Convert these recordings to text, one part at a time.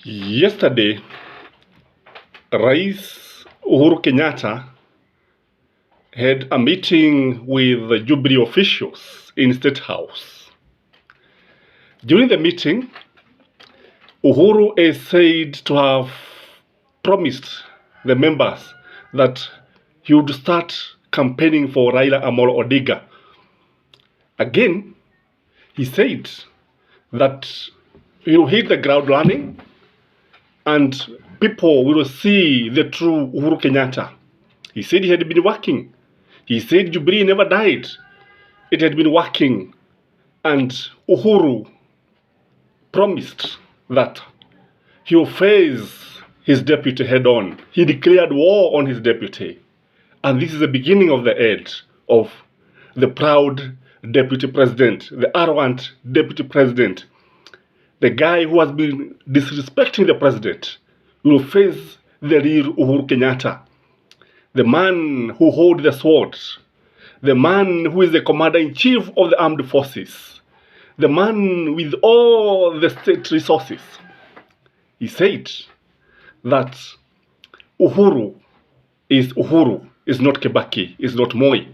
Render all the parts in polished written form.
Yesterday, Rais Uhuru Kenyatta had a meeting with the Jubilee officials in State House. During the meeting, Uhuru is said to have promised the members that he would start campaigning for Raila Amolo Odinga. Again, he said that he will hit the ground running and people will see the true Uhuru Kenyatta. He said he had been working. He said Jubilee never died. It had been working. And Uhuru promised that he will face his deputy head on. He declared war on his deputy. And this is the beginning of the end of the proud deputy president, the arrogant deputy president, the guy who has been disrespecting the president. Will face the real Uhuru Kenyatta, the man who holds the sword, the man who is the commander-in-chief of the armed forces, the man with all the state resources. He said that Uhuru, is not Kibaki, is not Moi.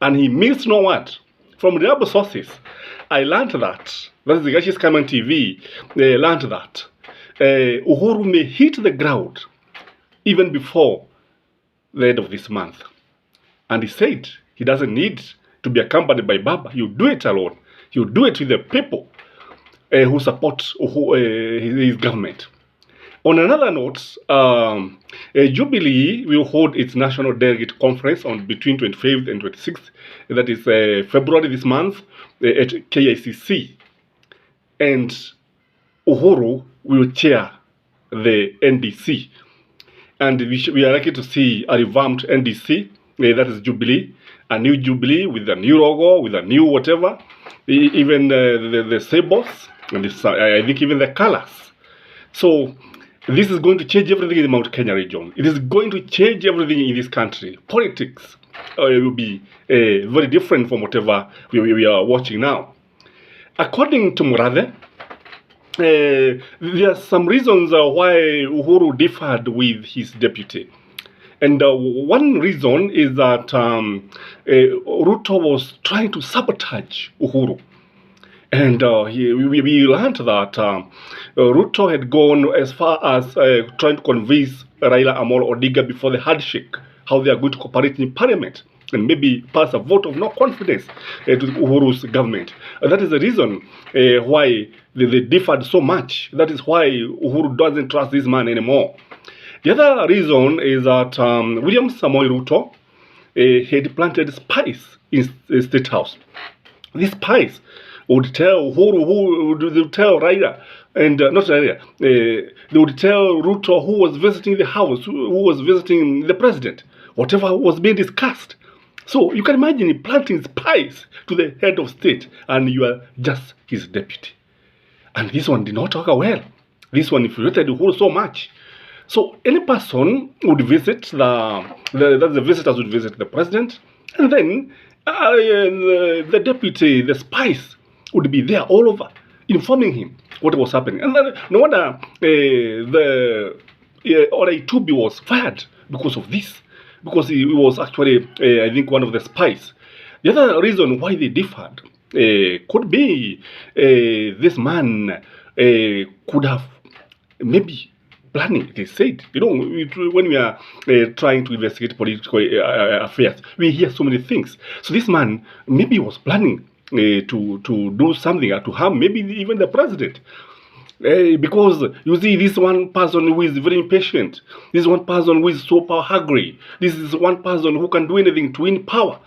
And he means no word. From reliable sources, I learned that is the Gashi's Kaman TV, they learned that Uhuru may hit the ground even before the end of this month. And he said he doesn't need to be accompanied by Baba. He'll do it alone. He'll do it with the people who support his government. On another note, Jubilee will hold its National Delegate Conference on between 25th and 26th. That is February this month at KICC. And Uhuru will chair the NDC. And we are lucky to see a revamped NDC, that is Jubilee, a new Jubilee with a new logo, with a new whatever, even the symbols, and I think even the colors. So this is going to change everything in the Mount Kenya region. It is going to change everything in this country. Politics will be very different from whatever we are watching now. According to Murathe, there are some reasons why Uhuru differed with his deputy. And one reason is that Ruto was trying to sabotage Uhuru. And we learned that Ruto had gone as far as trying to convince Raila Amolo Odinga before the handshake how they are going to cooperate in parliament and maybe pass a vote of no confidence to Uhuru's government. That is the reason why they differed so much. That is why Uhuru doesn't trust this man anymore. The other reason is that William Samoei Ruto had planted spies in the State House. These spies would tell Uhuru, who would tell Raila, and not Raila, they would tell Ruto who was visiting the house, who was visiting the president, whatever was being discussed. So you can imagine planting spies to the head of state and you are just his deputy. And this one did not work well. This one infuriated Uhuru so much. So any person would visit, the visitors would visit the president, and then the deputy, the spies would be there all over, informing him what was happening. And then, no wonder the Itubi was fired because of this. Because he was actually, I think, one of the spies. The other reason why they differed could be this man could have maybe planning. It is said, you know, when we are trying to investigate political affairs, we hear so many things. So this man maybe was planning to do something to harm maybe even the president. Because you see, this one person who is very impatient, this one person who is so power hungry, this is one person who can do anything to win power.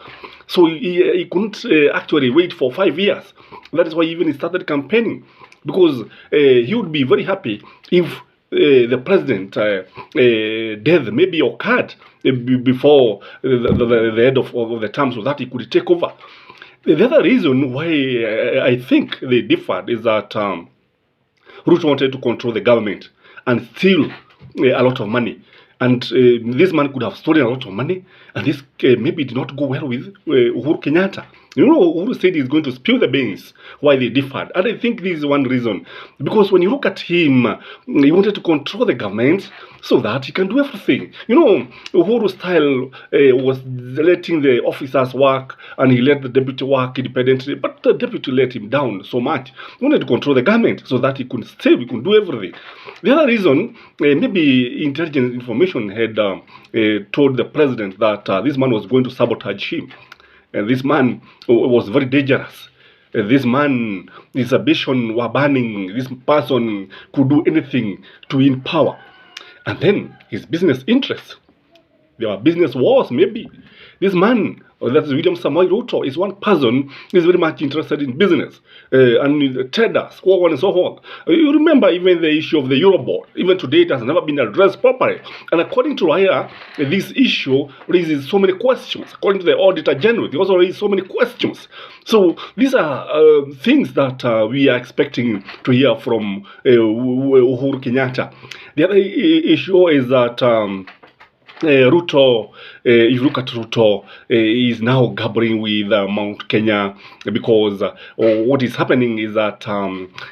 So he couldn't actually wait for 5 years. That is why even he started campaigning, because he would be very happy if the president death maybe occurred before the end of the term, so that he could take over. The other reason why I think they differed is that Ruto wanted to control the government and steal a lot of money. And this man could have stolen a lot of money. And this maybe did not go well with Uhuru Kenyatta. You know, Uhuru said he's going to spill the beans why they differed. And I think this is one reason. Because when you look at him, he wanted to control the government so that he can do everything. You know, Uhuru's style was letting the officers work and he let the deputy work independently. But the deputy let him down so much. He wanted to control the government so that he could stay, he could do everything. The other reason, maybe intelligence information had told the president that this man was going to sabotage him. And this man was very dangerous. This man, his ambition were burning. This person could do anything to win power. And then his business interests. There were business wars, maybe. This man, that's William Samoei Ruto, is one person who is very much interested in business and traders, so on and so forth. You remember even the issue of the Eurobond. Even today, it has never been addressed properly. And according to Raila, this issue raises so many questions. According to the Auditor General, they also raise so many questions. So these are things that we are expecting to hear from Uhuru Kenyatta. The other issue is that Ruto, if you look at Ruto, is now gabbling with Mount Kenya because what is happening is that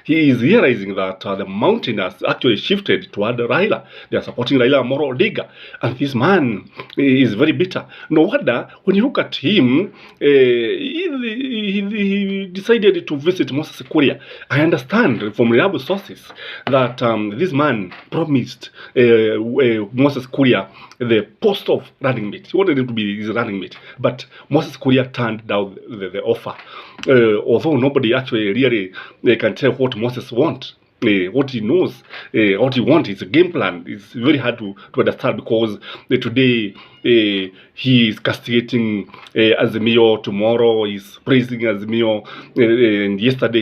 he is realizing that the mountain has actually shifted toward Raila. They are supporting Raila Amolo Odinga, and this man is very bitter. No wonder when you look at him, he decided to visit Moses Kuria. I understand from reliable sources that this man promised Moses Kuria the post of running mate. He wanted him to be his running mate, but Moses Kuria turned down the offer. Although nobody actually really can tell what Moses wants. What he knows, what he wants is a game plan. It's very hard to understand because today he is castigating Azimio, tomorrow he's praising Azimio, and yesterday